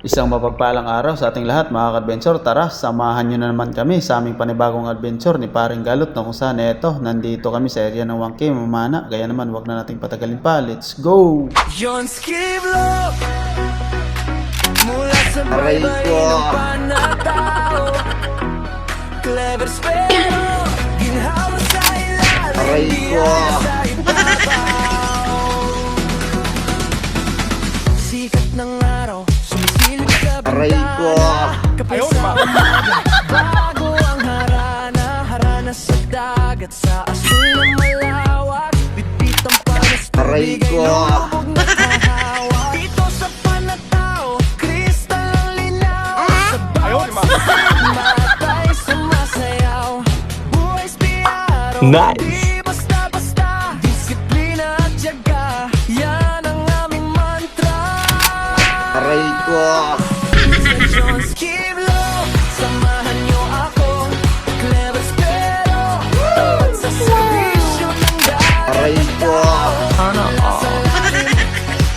Isang mapagpalang araw sa ating lahat mga ka-adventure. Tara, samahan nyo na naman kami sa aming panibagong adventure ni Paring Galot na kung saan nandito kami sa area ng Wangke, Mamana. Kaya naman wag na nating patagalin pa. Let's go! John Skiblo mula sa baybay ng panatao, clever spero, ginhawa sa ilalim, biyaya sa ibabaw. Sikat ng araw, sumisilip sa bintana, kapay sa umaga, bago ang harana sa dagat, sa asul na malawak, bitbit ang panas, bigay lumubog na kahawak. Dito sa panatao, kristal ang linaw, sa bawat matay sumasayaw, buhay spiyaro, di basta-basta, disiplina at tiyaga, yan ang aming mantra. Aray ko! Sa John Skiblo, samahan niyo ako, clever spero, tapat sa serbisyo ng dagat. Aray ko! Nasa lalim,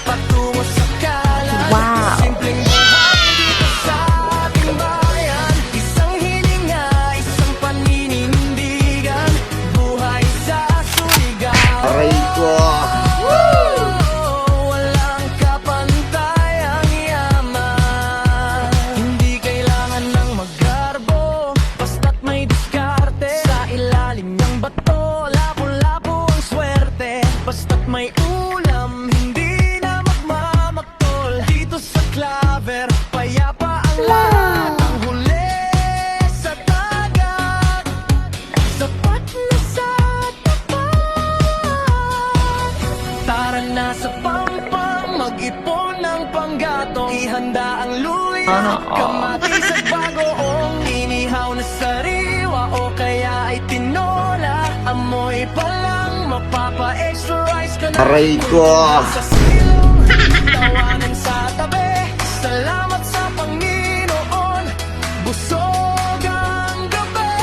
patungo sa kalan, simpleng buhay dito sa ating bayan. Isang hilinga, isang paninindigan, buhay sa suligan. Aray ko! Walang kapantayang yaman, hindi kailangan ng maggarbo, basta't may diskarte. Sa ilalim ng bato, lapo-lapo ang swerte, basta't may ulam, hindi na magmamaktol. Dito sa Claver, payapa ang lahat, ang huli sa dagat, sapat na sa tapat. Tara na sa pampang, mag-ipon ng panggatong, ihanda ang luya, kamatis at bagoong, inihaw na sariwa o kaya ay tinola, amoy pa lang mapapa-extra rice ka na. Aray ko! Sa silong, tawanan sa tabi, salamat sa Panginoon, busog ang gabi.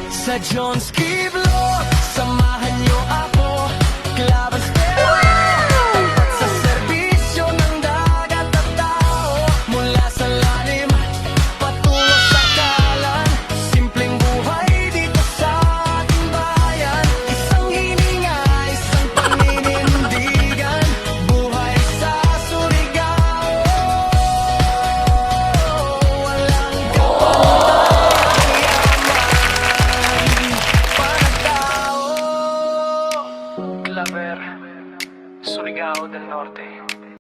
Sa John Skiblo